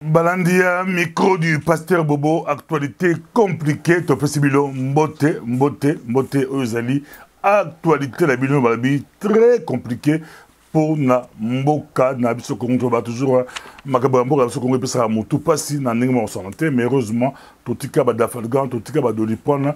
Balandia, micro du pasteur Bobo, actualité compliquée, Topesibilo, Mbote, Ozali, actualité la Bino Balabi, très compliquée pour na Mboka, na Biso Kongo, toujours, Makabambo, Biso Kongo, Pesa Moutou, Passi, na Ningmo Santé, mais heureusement, Totika Badafalgan, Totika Badolipona,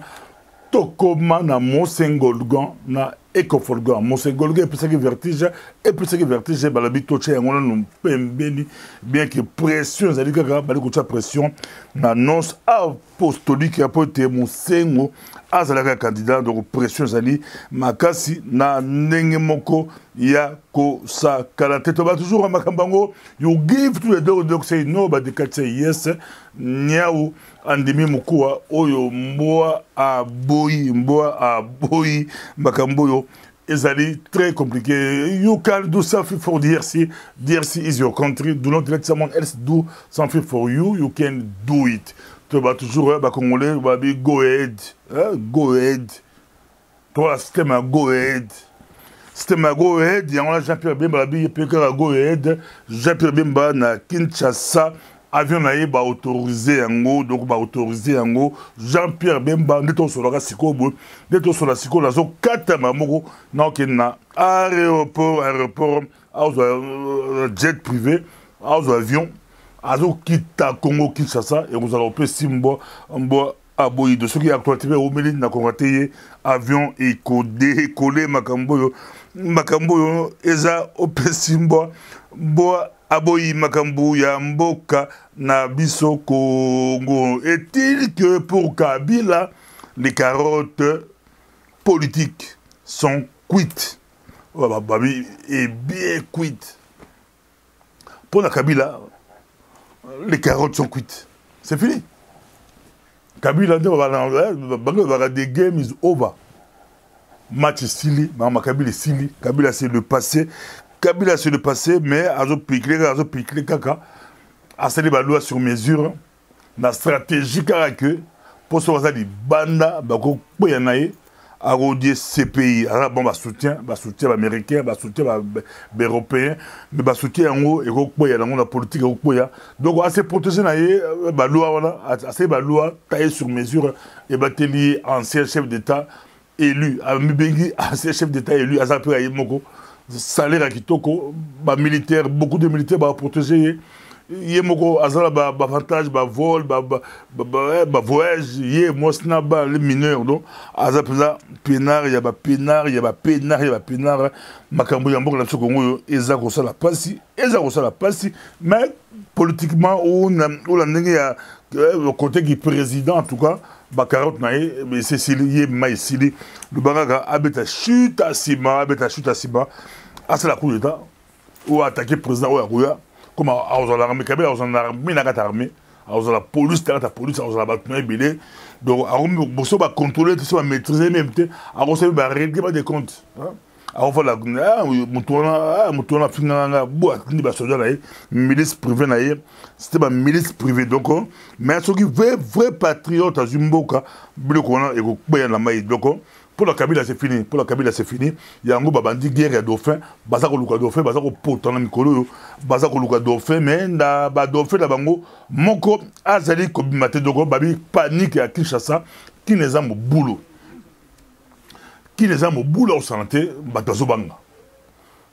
Tokoma, na Monsengolgan, na Ecofolgan, Monsengolgan, et puis ça qui vertige, et puis ça qui vertige, Balabi Toche, on a un pembeni, bien que pression, ça dit que Balabi pression, na nonce apostolique, a été Monsengo, azalaka candidat, donc pression, ça dit, Makasi, na Nengemoko, ya ko sa kalate, to ba toujours Makambango, you give to the dog, say no, but the cat say yes, Niao, andemi mukua, oyo, mboa a boyi, Makamboyo. Ezali très compliqué. You can do something for DRC. DRC is your country. Do not let someone else do something for you. You can do it. Tu vas toujours, Congolais, go ahead. Go ahead. Toi, système go ahead. Système go ahead. Il y a Jean-Pierre Bemba, go ahead. Jean-Pierre Bemba, na Kinshasa. Avion naïe ba autorisé yango, donc ba autorisé yango. Jean-Pierre Bemba, neto sur la sikobo, neto sur la sikobo, la zo kata mamoko, na okena aéroport, jet privé, avion, azo kita Congo Kinshasa, et vous allez opé simbo, aboyi de ceux qui actuellement au milieu na kongateye avion et décollé makamboyo, eza opé simbo, aboyi makambu ya mboka na biso Congo. Est-il que pour Kabila, les carottes politiques sont cuites? Babi est bien cuite. Pour la Kabila, les carottes sont cuites. C'est fini. Kabila, the game is over. Match silly, Kabila est silly. Kabila c'est le passé. Kabila c'est le passé, mais azo piqué kaka, a sali ba loi sur mesure, na stratégie kaka pour ce que di banda bako boyanaye, a rodier CPI, a bon soutien américain, soutien européen, mais soutien en haut et boya dans la politique boya. Donc à se protéger naye ba loi voilà, à se ba loi taillé sur mesure et bateli ancien chef d'État élu, a mibengi ancien chef d'État élu, a zappé aye moko. Salaire à Kitoko, militaire, beaucoup de militaires va protéger. Yemoko azala avantage, vol, voyage, mosna les mineurs donc azapeza pénard, il y a pénard, makambo yamboko la Congo eza ko sala pasi, mais politiquement ou la ndenge ya le côté qui président en tout cas carotte nae mais c'est sili maïsili le bangaka abeta chute à Sima à c'est la coup d'état ou attaquer président ou Arouya comme à l'armée Kabila à l'armée armée à la police à la bataille belé donc à bosso ba contrôler tout ça maîtriser même à recevoir ba régler des comptes alors voilà mutona finanga boîte ni ba soja là milice privée là c'était ba milice privée donc mais ceux qui vrai patriote à Zumboka biloko na eko boya na mai donc pour la Kabila c'est fini yango babandi guerre ya dauphin baza ko luka dauphin baza ko potana mikolo baza ko luka dauphin mais na ba dauphin na bango moko azali ko bimate donc babi panique ya Kinshasa qui les a mo boulot au santé, batazo banga.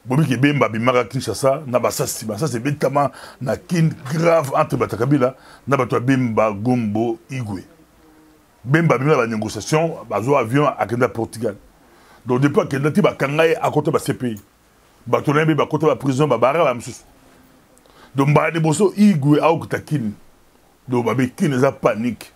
Bobi ki bemba bimaka Kinshasa, na basasi c'est betama na kin grave entre Batakabila, na bato bemba Gombo Igwe. Bemba bimaka la négociation, bazo avion à Kenda Portugal. Donc depuis Kenda ti ba kangaye à côté ba CPI. Bato na ba côté ba prison ba bara ba msusu. Donc ba deboso Igwe a okutakini. Donc ba be kin eza panique.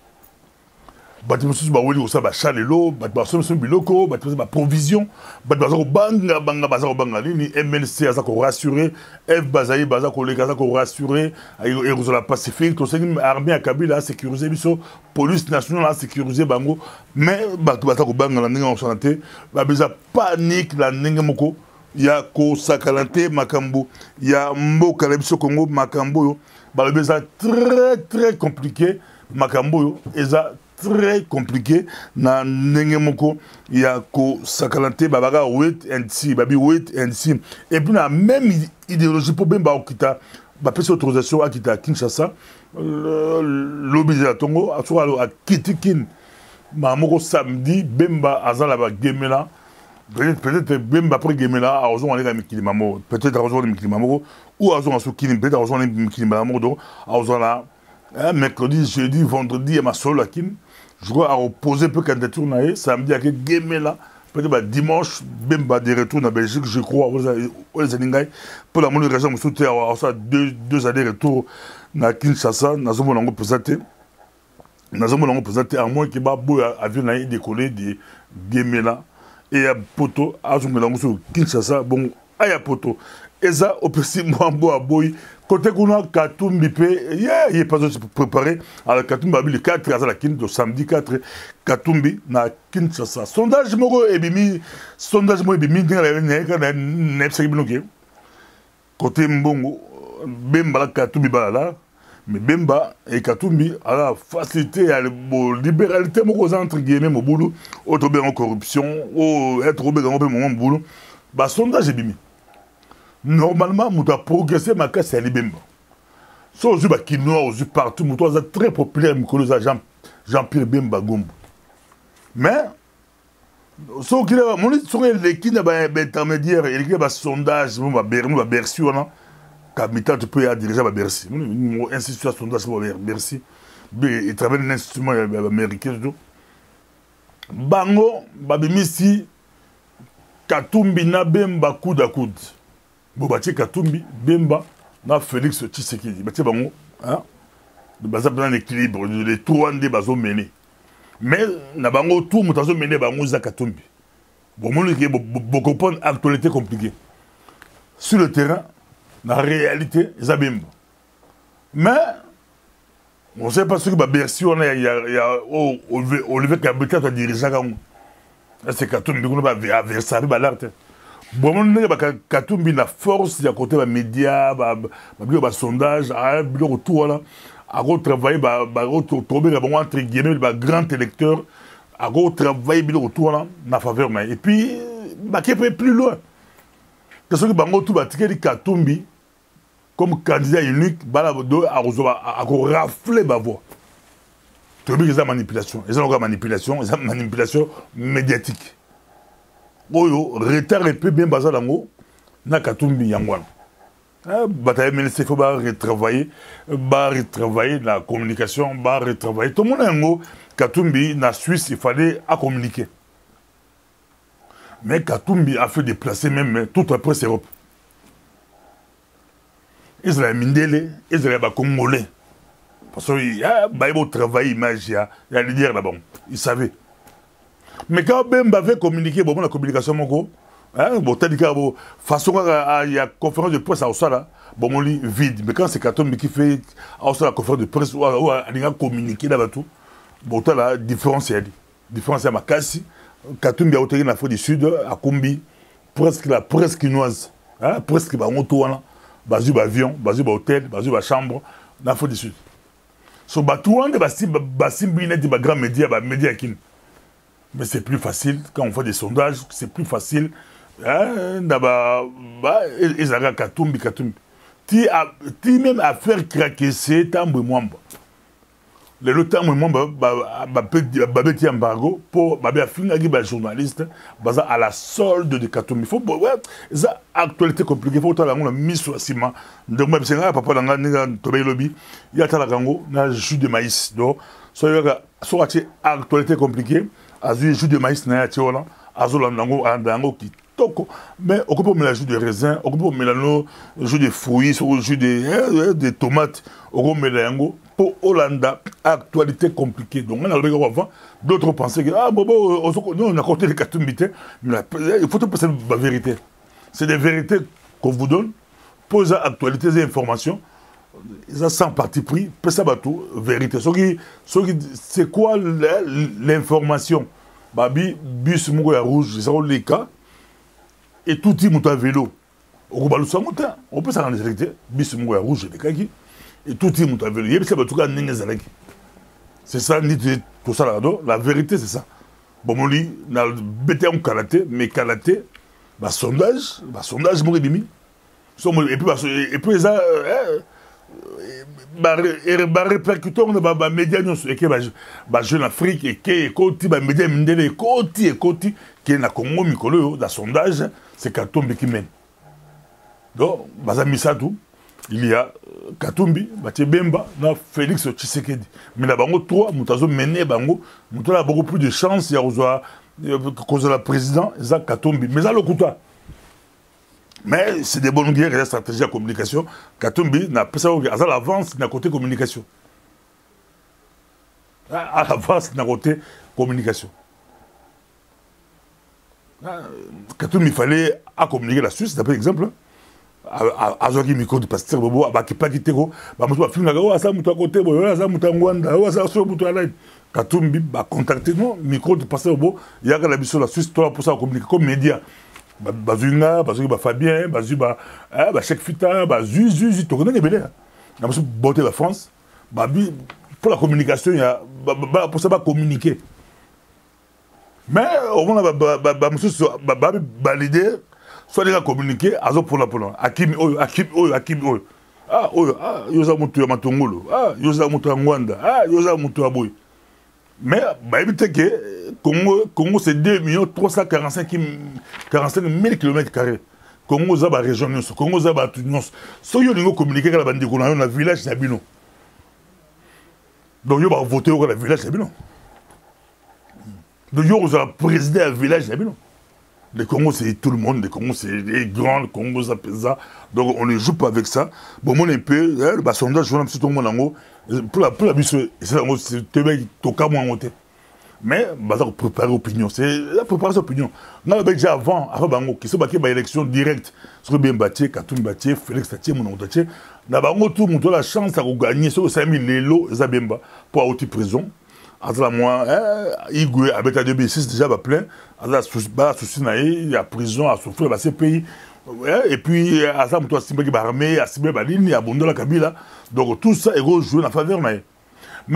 Bati mususu ba weli ko ba chalelo bati ba somme biloko bati ba provision bati ba banga nini MLC aza ko rassurer F bazayi baza ko leka ko rassurer et la Pacifique to sengi armée à Kabila sécuriser biso police nationale a sécuriser bango mais bati baza ko banga la ndenge santé ba beza panique la ndenge moko ya ko sakalante makambo ya mboka la biso Congo makambo yo ba beza très compliqué makambo yo eza très compliqué na ndenge moko ya ko sakalante babaka wait and see et puis la même idéologie pour bemba okita bapesi autorisation akita à Kinshasa lobby ya tongo a kitikin mamoko samedi Bemba azala ba gemela peut-être Bemba après gemela a ozo aleka mikili mamo peut-être ozo mikili mamo ou ozo asukini peut-être ozo mikili mamo do ozo la mercredi jeudi vendredi ma solo akin je crois à opposer peu candidature na samedi à gemela peut-être dimanche Bemba de retour en Belgique je crois aux Aningai pour la monnaie raison me à ça deux années retour na Kinshasa na zomo nango présenté à moins que Babo avion a décollé de Gemela et à Poto à zomo nango sur Kinshasa bon aya Poto et ça au petit Mwambo à Boy côté kuna Katumbi pe il est pas préparé à la Katumbi le 4 à la Kin samedi 4 Katumbi na Kinshasa sondage moko ebimi na nepse binoke côté Mbongo Bemba la Katumbi balala mais Bemba et Katumbi à la facilité à la libéralité moko entre guillemets mo boulot autre bien en corruption ou être au bien mon boulot ba sondage ebimi normalement on doit progresser ma casse à Bemba so aux ba kinois aux partout muto za très populaire mikolo za Jean-Pierre Bemba Gombo mais so qu'il a mon sur les qui na ba intermédiaire et qui ba sondage ba Bercy on capital tu peux diriger à Bercy mon institut sondage Bercy il travaille dans l'institut américain bango babimisi Katumbi na Bemba coude à coude bon batie Katumbi Bemba na Félix Tshisekedi batie bango hein de base dans l'équilibre les trois ndé bazo mené mais na bango tout mutazo mené bango za Katumbi bon mon qui beaucoup comprendre actualité compliquée sur le terrain la réalité za Bemba mais on sait pas ce que Bercy on il y a Olivier Kabila qui dirige ça c'est Katumbi qu'on va Versailles balarte bon mon Katumbi la force il y a côté les médias ba sondage à bureau tout là à travailler tomber entre guillemets ba grand électeur à travailler bureau tout là na faveur mais et puis ba qui peut plus loin parce que bango tout ba ticket Katumbi comme candidat unique bala do à rafler ba voix tu veux que manipulation ils ont manipulation médiatique oyo retard et peu bien basé dango na Katumbi yangwana bataille mais il faut retravailler la communication retravailler tout le monde yango Katumbi na Suisse il fallait à communiquer mais Katumbi a fait déplacer même toute la presse Europe Israël Mindele Israël ba Congolais parce que il y a travail image il y a leader là-bas il savait. Mais quand Bemba avait communiqué, bon, la communication, bon, façon, il y a conférence de presse à Osala, bon, on lit vide. Mais quand c'est Katumbi qui fait à Osala la conférence de presse, ou à communiquer là-bas tout, bon, la différence, il y a différence, il y a Makassi, Katumbi a été en Afrique du Sud, à Kombi, presque la presse quinoise, presque, on tourne, basé avion, basé hôtel, basé chambre, en Afrique du Sud. So, tout le monde, des grands médias, médias qui. Mais c'est plus facile, quand on fait des sondages, c'est plus facile. Ils ont Katumbi. Tu même à faire craquer, c'est Tambo Mwamba. Le temps Mwamba, Babeti embargo, pour Babeti journaliste, à la solde de Katumbi. Il faut, ça, actualité compliquée, il faut que la mise sur le ciment. Donc, même si papa dans le lobby, il y a un jus de maïs. Donc, soit actualité compliquée, azu jus de maïs na tiola azola ndango ki toko mais on peut mélanger jus de raisin on peut mélanger jus de fruits ou jus de tomates on peut mélanger pour Hollanda actualité compliquée donc on a le avant d'autres pensaient que ah bobo on a compté les Katumbi mais il faut passer la vérité c'est des vérités qu'on vous donne pour les actualités et informations ça sans parti pris ça bateau vérité c'est quoi l'information babi bus moko ya rouge ça les cas et tout dit monta vélo au balu ça monta on peut ça rendre vérité bus moko ya rouge les cas qui et tout dit monta vélo yebisa bato ka ndenge zalaki c'est ça ni tout ça là la vérité c'est ça bon mon lit na bété en kalaté mais kalaté sondage moko bimi Et puis ça, répercuter dans les médias, les jeunes Afrique, et les médias mindele, et qui est dans Congo, Mikolo, dans sondage, c'est Katumbi qui mène. Donc, tout. Il y a Katumbi, Bemba, Félix Tshisekedi. Mais là, trois, Moutazo mené, Moutazo a beaucoup plus de chance, il y a cause la président, c'est Katumbi. Mais ça, le coup, mais c'est des bonnes guerres et des stratégies de communication. Katumbi n'a pas ça, à l'avance, n'a côté communication. À l'avance, n'a côté communication. Katumbi, il fallait communiquer la Suisse, d'après exemple. Azoki micro du pasteur Bobo, qui pas quitter go, moi film là, ça muto à côté, ça muto ngwanda, ça so muto là. Katumbi contacter non, micro du pasteur Bobo, il y a la mission la Suisse toi pour ça communiquer comme média. Bazunga, Fabien, Cheikh Fita, Zuzi, tu connais les bélés. On a boté la France. Pour la communication, il y a pour ça communiquer. Mais au moins valider, soit déjà communiquer, azo pour la Hakim yoza mutu ya matongolo, yoza mutu ya Ngwanda, yoza mutu ya Boy. Mais, que Congo, c'est 2 345 000 km². Congo, c'est la région. Congo, c'est la région. Si vous avez communiqué avec la bande dans le village, c'est bien. Donc, vous avez voté au village, c'est bien. Donc, vous avez présidé à village, c'est bien. Le Congo, c'est tout le monde. Le Congo, c'est les grands. Le Congo, ça pèse ça. Donc, on ne joue pas avec ça. Bon, moi, un peu, le sondage, je suis tout le monde. Pour la mission, c'est au cas où on vote. Mais, on va préparer l'opinion. C'est la préparation d'opinion. On a déjà avant, qui se battait par élection directe. Sur bien battu, Katum battu, Félix Tatié, mon nom Tatié. On a la chance de gagner sur 5 000 lélo, Zabemba, pour avoir une prison. Azala moi, Igwe, avec la 2006, déjà, plein. Azala, souci, il y a prison, à souffrir, à ces pays. Et puis, Azala, moi, Simba qui armé, à Simba Balini, à Bondo, la Kabila. Donc, tout ça est joué en faveur. Mais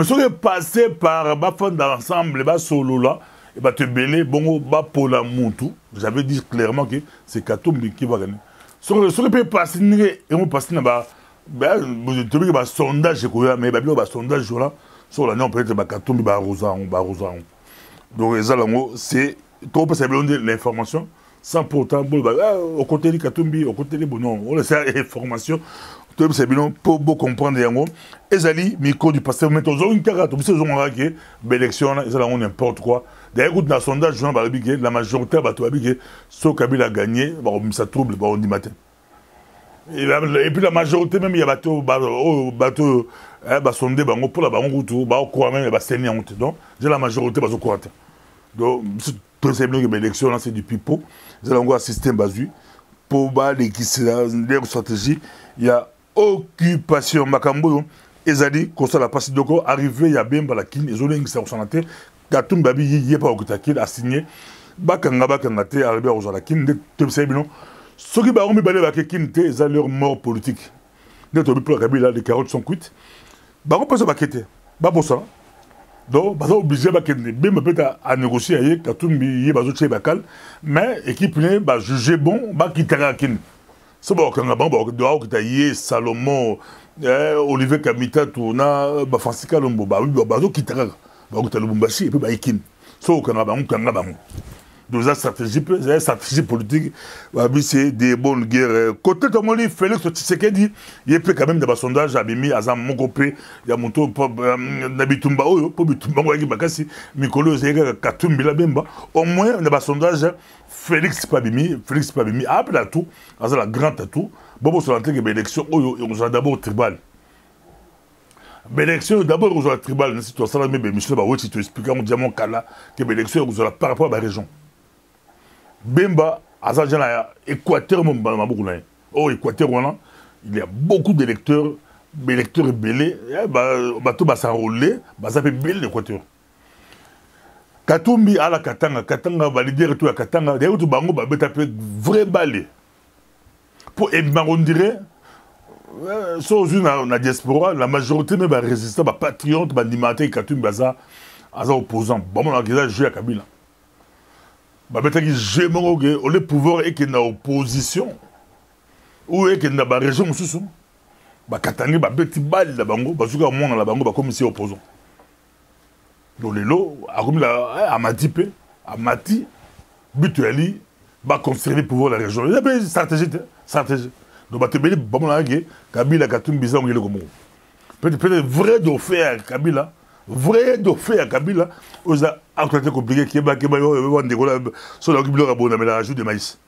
ce qui est passé par Bafon dans l'ensemble, solo là, et te belé, bon, pour la Moutou, j'avais dit clairement que c'est Katumbi qui va gagner. Ce qui peut passer, et on passe dans un sondage, mais un sondage là. Sur la non peut-être Katumbi Barouzan. Donc c'est trop possible de l'information sans pourtant au côté de Katumbi, au côté de non, on laisse l'information c'est bien pour beaucoup comprendre yango. Ezali micro du pasteur mais aux une carte, vous savez on a que l'élection ça on n'importe quoi. D'ailleurs dans le sondage la majorité va tout que ce Kabila a gagné, ça trouble on dit matin. Et puis la majorité même il y a bateau sondé pour la bango quoi même séné honte donc j'ai la majorité au courant donc c'est bien que l'élection c'est du pipeau ils allons avoir système basu pour les qui c'est la stratégie il y a occupation makambo ezali kosa la passe doko arrivé il y a bien la kin ezolo ngi sa santé Katumbi babi yé pas okutakil a signé bakanga te arrivé aux la kin de c'est bien ceux qui ont mis les kinté, ils ont leur mort politique. Dès que les carottes sont cuites, on peut se baqueter. Pas pour ça. Donc, on est obligé de peut-être à négocier avec Katumbi, mais l'équipe est jugée bon, qui t'a kin. C'est bon, quand on a Salomon, Olivier Kamita, Touna, Fansika Lombo, qui t'a Lubumbashi, et puis Kin. Sauf qu'on a donc la stratégie politique, c'est des bonnes guerres. Côté de mon livre, Félix Tshisekedi, il y a quand même des sondages à Bimi, à Mongopé, il y a mon tour, Nabitumba, pour Bitumba, Bakasi, Mikolo, Katumbi, la Bemba. Au moins, on a des sondages, Félix Pabimi, après tout, à la grande atout, bon, sur l'entrée de l'élection, on a d'abord tribal. L'élection, d'abord, on a tribal, si tu as ça, mais Michel Baoué, si tu expliques à mon diamant Kala, que l'élection, on a par rapport à la région. Bemba, Azajana, Équateur, Équateur, il y a beaucoup d'électeurs, électeurs belés, bateau va s'enrôler, ça fait belé l'Équateur. Katumbi à la Katanga validé tout à Katanga, d'ailleurs, tout bango, fait vrai balé. Pour on dirait, sur la diaspora, la majorité même résistant, patriote, animateur, Katumbi, opposant. Bon, on a déjà joué à Kabila. Le pouvoir est qu'il y a opposition. ou est que dans la région mosusu bakatangi babeti bali la bango bazuka mwana la bango bakomisi opposant donc lelo akomi la amati pe amati butu ali ba conserver pouvoir la région il y a une stratégie donc batebeli bamona ke Kabila Katumbi za ngile komo peut-être vrai de faire Kabila vrai de faire Kabila aux actualités compliquées qui ba on décolle sur la Kabila rabona mais la ajout de maïs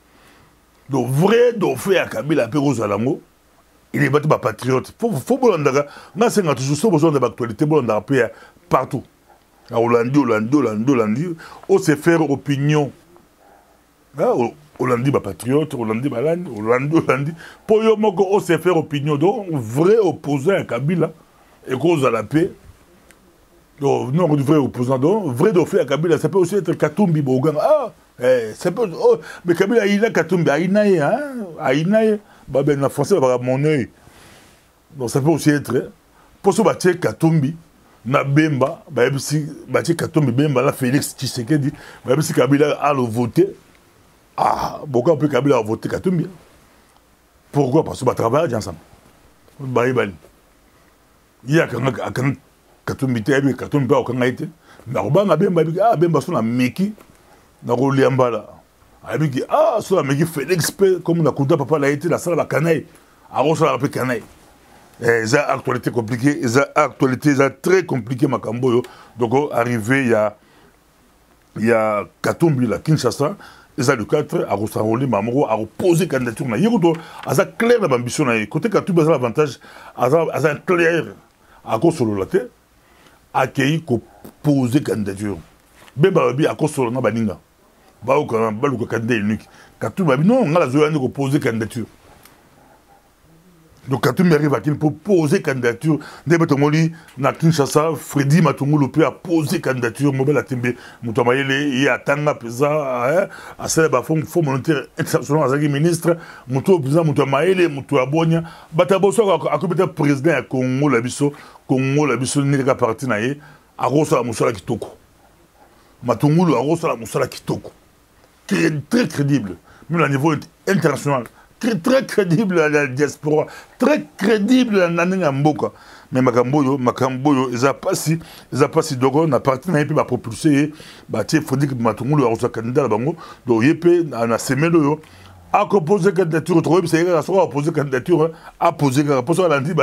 donc vrai de faire Kabila pe rozalango il est battu par patriote faut bolanda nga senga toujours so besoin de l'actualité bolanda pe partout à Hollandi on se faire opinion Hollandi ba patriote Hollandi balandi Hollandi pour yo moko on se faire opinion donc vrai opposant à Kabila et cause à la paix donc non vrai opposant donc vrai de faire à Kabila ça peut aussi être Katumbi Bogan ça peut mais Kabila il a Katumbi ainaye bah ben en français va mon œil donc ça peut aussi être pour ce bâtir Katumbi na Bemba bah si bâtir Katumbi Bemba là Félix Tshisekedi bah si Kabila a le voté pourquoi peut Kabila a voté Katumbi pourquoi parce que va travailler ensemble bah il y a quand Katumbi t'es Katumbi pas aucun été mais Bemba Bemba sont la Meki na Roliambala avec sur la meki Félix comme na kuta papa l'a été la salle la canaille à Rosa la canaille ça actualité compliquée ça actualité ça très compliqué makambo donc arrivé il y a Katumbi la Kinshasa et ça le 4 à Rosa-Roli Mamoro a reposé candidature na yego ça clair la ambition na côté Katumbi ça l'avantage ça clair à cause de la terre accueilli ko poser candidature beba bi à cause de na baninga baluka candidat unique Katumbi non on a la zone de poser candidature donc Katumbi arrive à qu'il pour poser candidature Ndebetomoli na Kinshasa Freddy Matungulu peut a poser candidature mobile à Tembe Mutomayele et à Tanga pesa à cela faut monétaire international azaki ministre muto pesa Mutomayele muto abonya bataboso a peut-être président ya Congo la biso ni ka parti na ye a rosa la musala kitoko Matungulu a rosa la musala kitoko très crédible, même au niveau international, très crédible à la diaspora, très crédible à la Mboka. Mais Makamboyo, ils ont pas si Dogon a parti n'a pas propulsé, il faut dire que Matungulu a reçu un candidat là-bas, donc il a semé le a proposé candidature, c'est a posé candidature, a posé candidature, a dit,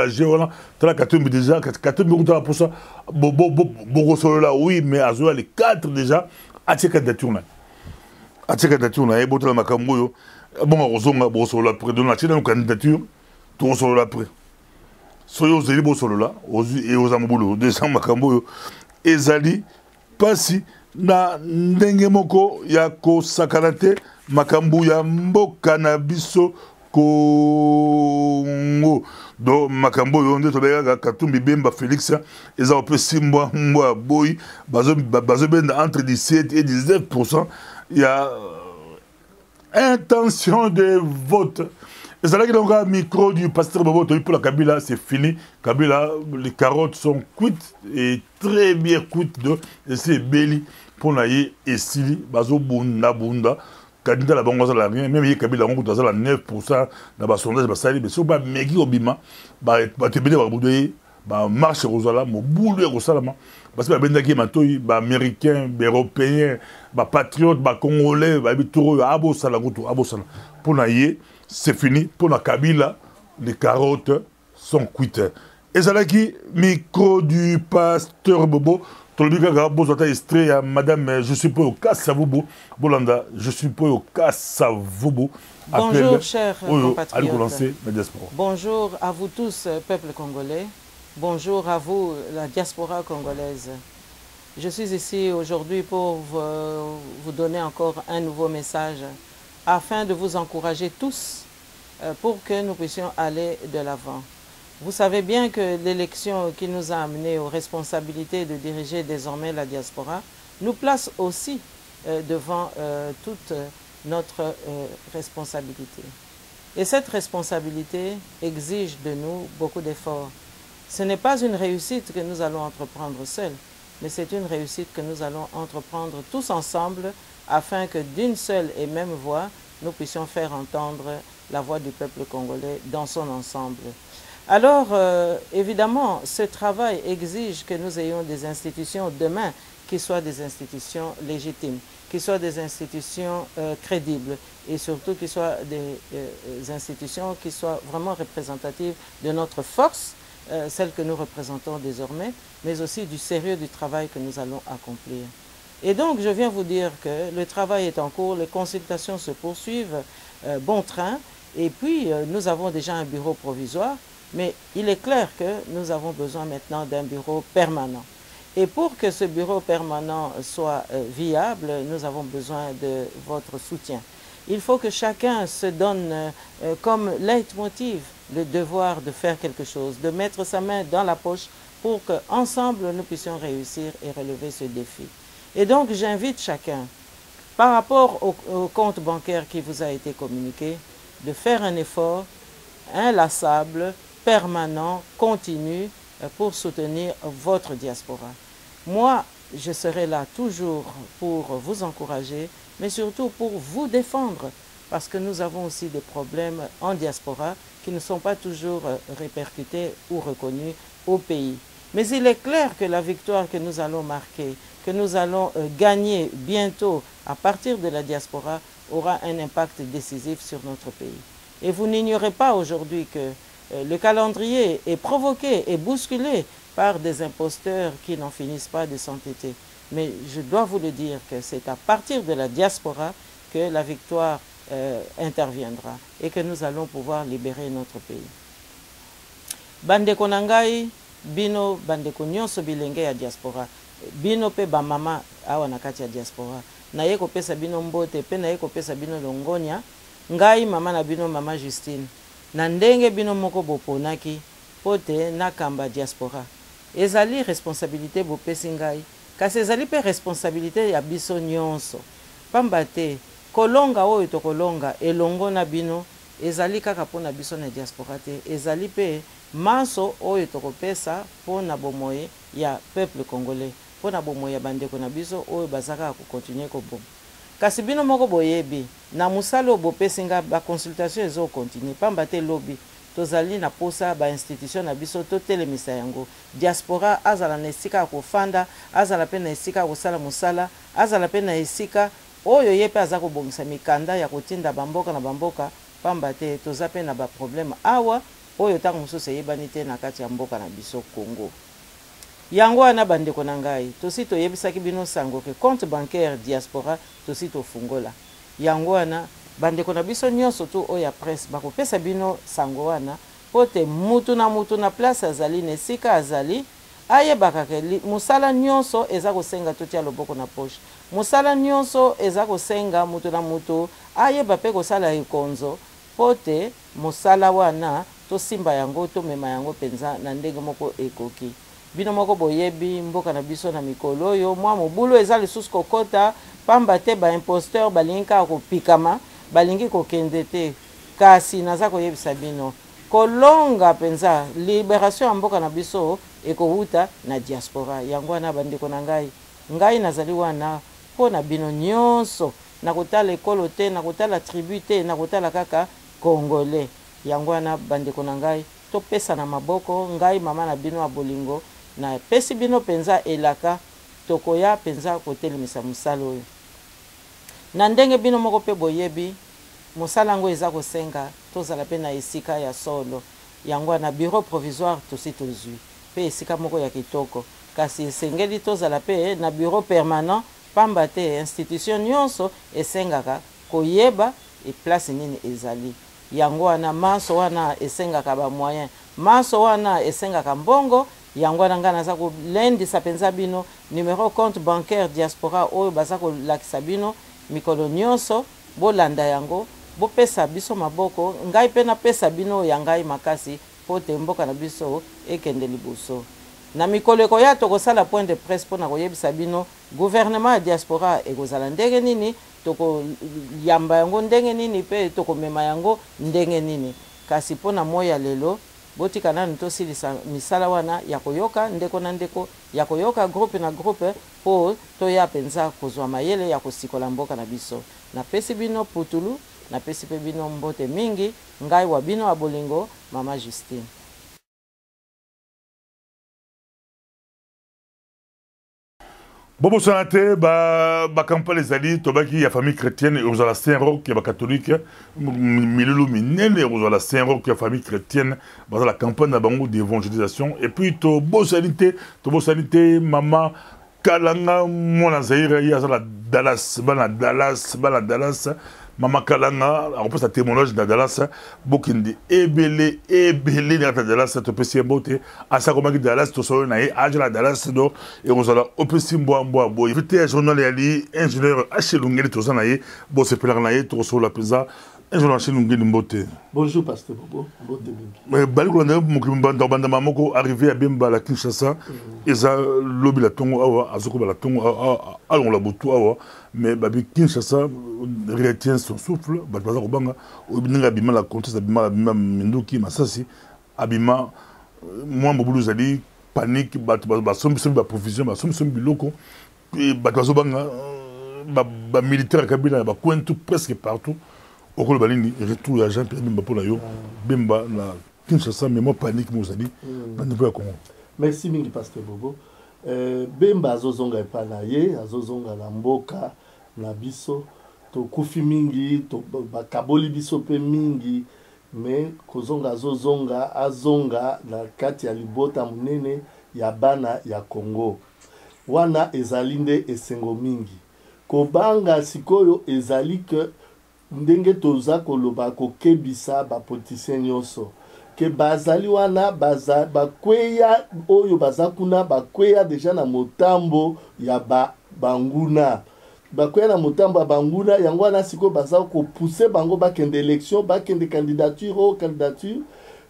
la Katumbi déjà, Katumbi pour ça, Bogosolola, oui, mais à les 4 déjà, a tiré candidature là. A tiré candidature là, et la Makamboyo, bon, Rosonga, Bogosolola, près de la candidature, tout Rosolola près. Soyo Zeli Bogosolola, et aux Amboulou, descend Makamboyo, et Zali, Passi, na ndenge moko ya ko sakanate makambu ya mboka na biso Kongo do makambu yo nde tobeka Katumbi Bemba Félix eza ope simba mbwa boy bazo benda entre 17 et 19% il y a intention de vote. Et c'est là qu'il y a un micro du pasteur Bobo pour la Kabila, c'est fini. Kabila, les carottes sont cuites et très bien cuites. Et c'est Béli pour naïe et Sili, Bazo Bunda Bunda. Candidat la banque la rien, même Kabila on a 9% dans le sondage, mais si on va Megi Obima, te béné va bouder, marche Rosala, mon boulot Rosalama. Parce que les Américains, les Européens, les patriotes, les Congolais, les Touro, Abosala, pour naïe. C'est fini. Pour la Kabila, les carottes sont cuites. Et c'est là qui, micro du pasteur Bobo, Madame, je suis pas au Kassavobo, Bolanda, je suis pas au Kassavobo. Bonjour, chers compatriotes. Bonjour à vous tous, peuple congolais. Bonjour à vous, la diaspora congolaise. Je suis ici aujourd'hui pour vous donner encore un nouveau message afin de vous encourager tous pour que nous puissions aller de l'avant. Vous savez bien que l'élection qui nous a amenés aux responsabilités de diriger désormais la diaspora nous place aussi devant toute notre responsabilité. Et cette responsabilité exige de nous beaucoup d'efforts. Ce n'est pas une réussite que nous allons entreprendre seuls, mais c'est une réussite que nous allons entreprendre tous ensemble afin que d'une seule et même voix, nous puissions faire entendre la voix du peuple congolais dans son ensemble. Alors, évidemment, ce travail exige que nous ayons des institutions demain qui soient des institutions légitimes, qui soient des institutions crédibles et surtout qui soient des institutions qui soient vraiment représentatives de notre force, celle que nous représentons désormais, mais aussi du sérieux du travail que nous allons accomplir. Et donc, je viens vous dire que le travail est en cours, les consultations se poursuivent, bon train, et puis nous avons déjà un bureau provisoire, mais il est clair que nous avons besoin maintenant d'un bureau permanent. Et pour que ce bureau permanent soit viable, nous avons besoin de votre soutien. Il faut que chacun se donne comme leitmotiv le devoir de faire quelque chose, de mettre sa main dans la poche pour qu'ensemble nous puissions réussir et relever ce défi. Et donc j'invite chacun, par rapport au compte bancaire qui vous a été communiqué, de faire un effort inlassable, permanent, continu, pour soutenir votre diaspora. Moi, je serai là toujours pour vous encourager, mais surtout pour vous défendre, parce que nous avons aussi des problèmes en diaspora qui ne sont pas toujours répercutés ou reconnus au pays. Mais il est clair que la victoire que nous allons marquer, que nous allons gagner bientôt à partir de la diaspora, aura un impact décisif sur notre pays. Et vous n'ignorez pas aujourd'hui que le calendrier est provoqué et bousculé par des imposteurs qui n'en finissent pas de s'entêter. Mais je dois vous le dire que c'est à partir de la diaspora que la victoire interviendra et que nous allons pouvoir libérer notre pays. Bandeko nangai, bino bandeko nyonso bilenge ya diaspora, bino pe ba mama awa na kati ya diaspora. Na ye kopesa bino mbote pe na ye kopesa bino longonya, ngai mama na bino mama Justine. Na ndenge bino moko boponaki pote na kamba diaspora. Ezali responsabilité bopesi ngai, kasi ezali pe responsabilité ya biso nyonso. Pamba te kolonga oyo tokolonga elongo na bino ezali kaka pona biso na diaspora te, ezali pe manso oyo tokopesa pona bomoye ya peuple congolais, pona bomoye ya bandeko na biso oyo bazaka ko continuer ko bom. Kasi bino moko boyebi na musalo bopesi nga ba consultation ezo continuer, pamba te lobi tozali na posa ba institution na biso totelemisa yango. Diaspora azala na esika kofanda, azala pe na esika kosala musala, azala pe na esika oyo ye pe aza kobongisa mikanda ya kotinda bamboka na bamboka, pamba te toza pe na ba problème awa oyo tango mosusu eyebani te na kati ya mboka na biso Congo. Yango wana bandeko na ngai, tosi toyebisaki bino sango ke compte bancaire diaspora tosi tofungola. Yango wana bandeko na biso nyonso tu oyo ya presse bakopesa bino sango wana pote mutu na place azali na esika azali ayebaka ke musala nyonso eza kosenga totia loboko na poche. Musala nyonso eza kosenga mutu na mutu ayeba pe kosala ekonzo pote musala wana tosimba yango tomema yango penza na ndenge moko ekoki. Bino moko boyebi mboka na biso na mikolo oyo mwa mobulu eza lisusu kokota, pamba te ba imposteur balingi kaka kopikama, balingi kokende te. Kasi naza koyebisa bino kolonga penza libération ya mboka na biso ekowuta na diaspora. Yango wana bandeko na ngai nazali wana mpona bino nyonso, na kotala ekolo te, na kotala tribu te, na kotala kaka congolais. Yango wana bandeko na ngai topesa na maboko, ngai mama na bino ya bolingo na pesi bino penza elaka tokoya penza kotelemisa musala oyo. Na ndenge bino moko pe boyebi musala ngo eza kosenga tozala pe na esika ya solo. Yango na bureau provisoire tosi tozwi pe esika moko ya kitoko, kasi esengeli tozala pe na bureau permanent, pamba te institution nyonso esengaka koyeba e place nini ezali. Yango wana manso wana esengaka ba moyen, manso wana esengaka mbongo. Yango wana nga naza kolendisa penza bino numéro compte bancaire diaspora oyo baza kolakisa bino mikolo nyonso, bolanda yango, bopesa biso maboko, ngai pe napesa bino ya ngai makasi pote mboka na biso ekende liboso. Na mikolo ekoya tokosala point de presse mpona koyebisa bino gouvernement ya diaspora ekozala ndenge nini, tokoyamba yango ndenge nini pe tokomema yango ndenge nini. Kasi mpona moya lelo botika nanu tosilisa misala wana ya koyoka ndeko na ndeko, ya koyoka groupe na groupe po toya penza kozwa mayele ya kosikola mboka na biso. Napesi bino putulu napesi pe bino mbote mingi ngai wa bino wa bolingo Mama Justine. Bobo Sanate, campagne les alliés, Tobaki, la famille chrétienne, et aux Saint-Roch, qui est catholique, Milulu Minel, et aux Saint-Roch, qui est la famille chrétienne, la campagne d'évangélisation, et puis Tobo Sanité, Maman, Kalanga, Mona Zahira, il y a la Dallas, Dallas, Maman Kalanga, on peut sa témoignage de Dallas, Bokindi, Ebele, dans Dallas, tu peux s'y embouter, à sa commande de Dallas, tu sors naïe, à la Dallas, et on s'en on peut s'y boire, il était un journal ali, ingénieur, H. Lungeli, tu sors naïe, bon, c'est plus naïe, tu sors la pesa, ingénieur H. Lungeli, mbote. Bonjour, Pasteur Bobo, mbote. Mais Balikoulandé, mon Mamoko, arrivé à Bimba, la Kinshasa, et ça, lobby la tongo, à Zoko, la tongo, à on la boutou, mais Babi Kinshasa retient son souffle, Babaza Robanga, Obinga Abima la comtesse Abima Minduki, Masasi, Abima, moi Mboulou Zali, panique, Bassom provision, Bassom Biloko, Babaza Banga, militaire à Kabila, Bakouen presque partout, au Kolobalini, retour à Jean-Pierre Bimba pour la Yo, Bimba, la Kinshasa, mais moi panique, Mousali, merci, Mingi Pasteur Bobo. Bemba azozonga epanaye azozonga na mboka na biso to kufi mingi to bakaboli biso pe mingi me kozonga azonga na kati ya libota munene ya bana ya Congo wana ezali nde esengo mingi kobanga sikoyo ezali ke ndenge toza koloba kokebisa bapolitisien nyonso ke bazali wana bakweya oyo bazakuna bakweya deja na motambo ya banguna bakweya na motambo ya banguna yango wana siko baza ko pousser bango bakende élection bakende candidature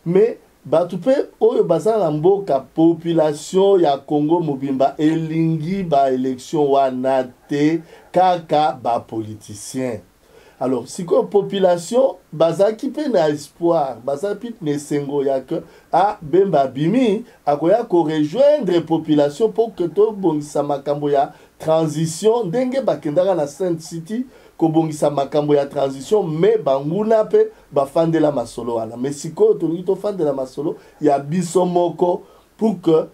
mais batu pe oyo baza na mboka population ya Congo mobimba elingi ba élection wana te kaka ba politicien. Alors, si la population, bazaki pe na espoir, bazaki ne sengo ya que a Bemba Bimi, akoya ko rejoindre population pour que to bongisa makambo ya transition, ndenge bakendaka na Saint City, ko bongisa makambo ya transition, mais banguna pe bafande la masolo wana. Mais siko to ngi to fande la masolo ya biso moko pour que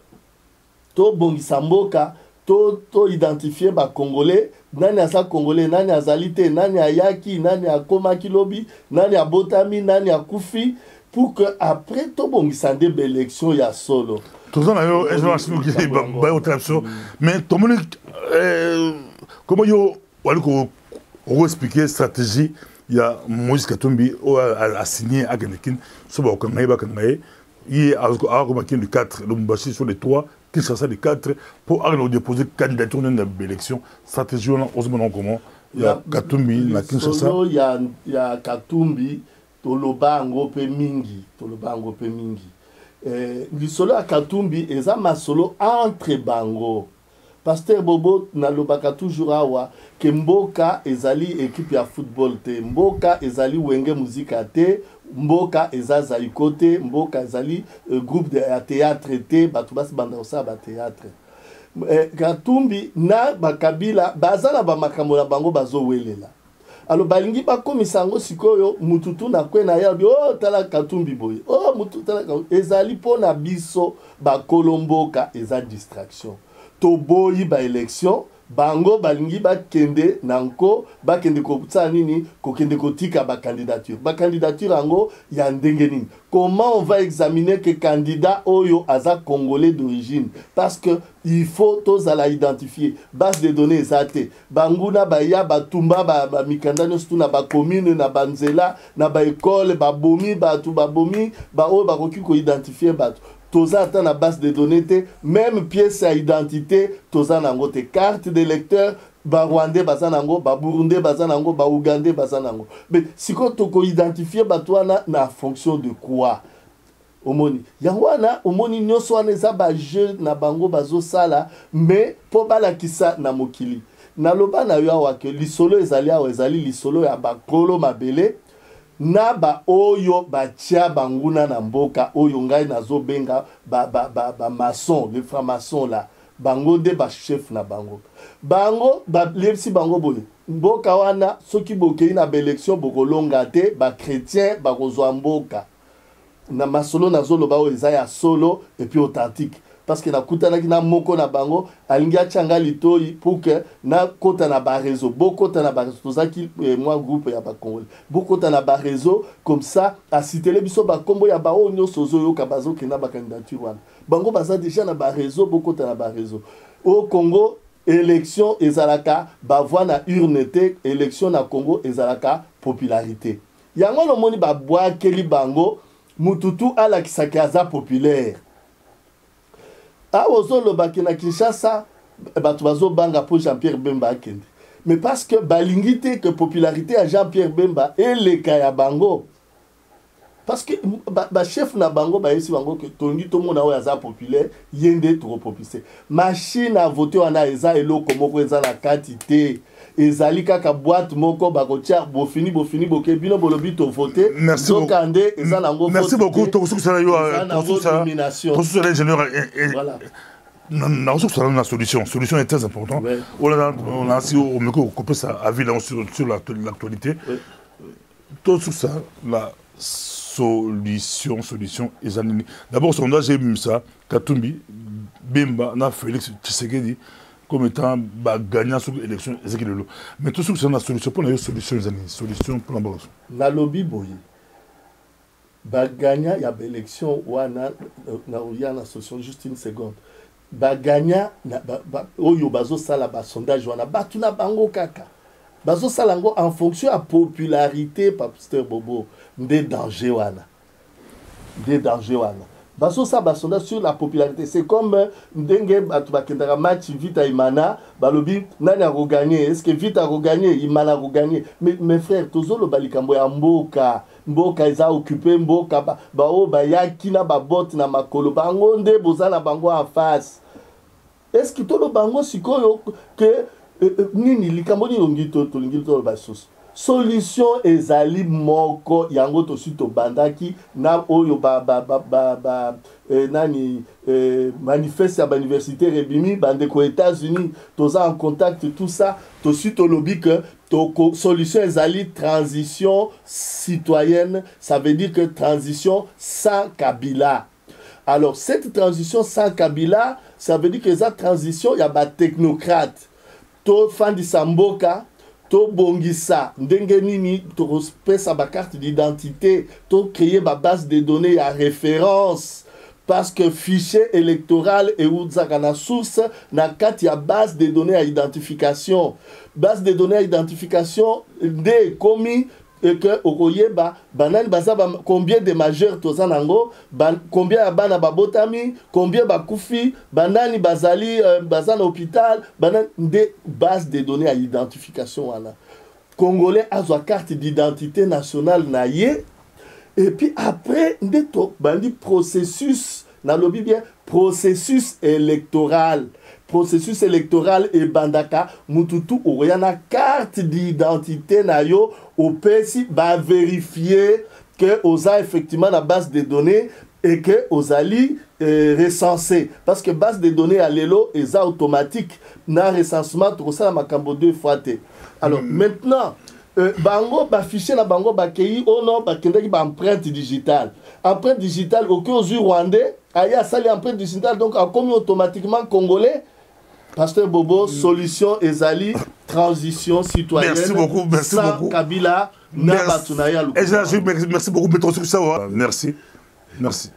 to bongisa mboka to identifier ba Congolais, nani asa Congolais, nani azalite, nani ayaki, nani akoma kilobi, nani abotami, nani akufi, pour que après to bongisa de élection ya solo. Tout ça, mais tout le monde, comment on expliquer stratégie, il y a Moïse Katumbi a signé à Ganekin, sur le Kangaï, il y a le 4, le Mbashi sur les 3, Kinshasa les 4, pour aller déposer candidature dans l'élection. Stratégie, on a comment il y a Katumbi, la Kinshasa. Il y a Katumbi, Toloba Ngope Mingi. L'isolo à Katumbi, et ça m'a solo entre Bango. Pasteur Bobo nalobaka toujours awa ke mboka ezali équipe ya football te, mboka ezali wenge muzika te, mboka ezaza ikote, mboka ezali groupe de théâtre te, batu basi banda osa ba théâtre. Katumbi na bakabila bazala ba makambo na bango bazo welela. Alo balingi bakomisa yango sikoyo mututu na kwe na yabi oh tala Katumbi boye oh mututu tala ezali pona biso ba kolomboka eza distraction. Toboyi ba élection bango balingi bakende nanko bakende koputsa nini kokende kotika ba candidature ango ya ndenge nini. Comment on va examiner que candidat oyo aza congolais d'origine, parce que il faut tous à la identifier base de données ezate banguna baya batumba ba mikanda nyonso na ba commune na banzela na ba école ba bomi batu ba bomi ba oyo bakoki ko identifier batu toza ata na base de données te, même pièce à identité toza nango te, carte d'électeur ba Rwandais bazanango, ba Burundais bazanango, ba Ougandais bazanango. Mais si ko toko identifier batwana na fonction de quoi? Omoni yangwana omoni nyonso wana eza ba jeune na bango bazo sala, mais po balakisa na mokili naloba na yo awa ke lisolo ezali awa ezali lisolo ya bakolo mabele na ba oyo batia banguna na mboka oyo ngai nazobenga ba maçon, les francs-maçons là bango de ba chef na bango ba lepsi bango boye mboka wana soki bokei na baélection bokolonga te bachrétien bakozwa mboka na masolo nazoloba oyo eza ya solo et puis authentique parce que nakutanaki na moko na bango alingi atianga litoi pour que nakota na bareseau bokota na bareseau tozaki moi groupe ya bakongole bokota na bareseau comme ça asitele biso bakombo ya baoyo nyonso ozoyoka bazokenda bacandidature wana bango baza déjà na bareseau bokota na bareseau au Congo élection ezalaka bavoi na urne te élection na Congo ezalaka popularité yango lomoni babwakeli bango mututu alakisaki aza populaire ozolobaki na Kinshasa bato bazobanga po Jean-Pierre Bemba akende mais parce que balingi te que popularité ya Jean-Pierre Bemba eleka ya bango parce que chef na bango bayesi bango que tongi tomona oyo aza populaire yende trop populaire machine à voter wana eza eloko moko eza na kati te ezali kaka boîte moko bakotia bofini boke bino bolobi to voter zokande eza nango merci beaucoup to kusala yo to kusala ingénieur voilà na solution est très important on a aussi au meko couper ça avis sur l'actualité tout ça la solution ezanini d'abord sondage j'ai mis ça Katumbi Bemba na Félix Tshisekedi comme étant gagnant sur l'élection Ezekilelo mais tout ça c'est une solution pour la solution pour la balance na lobby boye gagnant ya élection wana na oya na solution juste une seconde gagnant oyo bazo sala ba sondage wana batu na bango kaka bazo sala ngo en fonction à popularité Pasteur Bobo des dangers wana baso ça basonda sur la popularité c'est comme ndenge batu bakendaka match Vita Imana balobi nani a regagné est-ce que Vita a regagné Imana a regagné mais mes frères tozolo balikambo ya mboka eza occupé mboka bao bayaki na babot na makolo bango nde bozala bango en face est-ce que tolo bango sikoyo que nini likambo ni longi to basoso solution ezali moko yango tosi tobandaki na oyo nani manifeste ya université rebimi bandeko États-Unis toza en contact tout ça tosi tolobi que solution ezali transition citoyenne ça veut dire que transition sans Kabila. Alors cette transition sans Kabila ça veut dire que cette transition il y a ba technocrate to fandi samboka to bongisa ndenge nini to pesa ba carte d'identité to créer ba base de données à référence parce que fichier électoral et uzaka na source na kati ya base de données à identification nde komi et que okoyeba banani baza combien de majeurs tozanango combien ya bana babotami combien bakufi banani bazali bazana hôpital banani de base de données à identification wana congolais azwa carte d'identité nationale na ye et puis après ndeto bandi processus na lobi bien processus électoral et bandaka mututu oyana carte d'identité na yo opesi ba vérifier que oza effectivement la base de données et que ozali recensé parce que base de données à lelo eza automatique na recensement to ça makambo 2 fois te alors maintenant bango ba fichier na bango ba kei ono ba kendaki ba empreinte digitale aucun aux rwandais aya sali empreinte digitale donc a commis automatiquement congolais. Pasteur Bobo, solution ezali transition citoyenne. Merci beaucoup. Kabila, merci beaucoup. Merci beaucoup. Merci.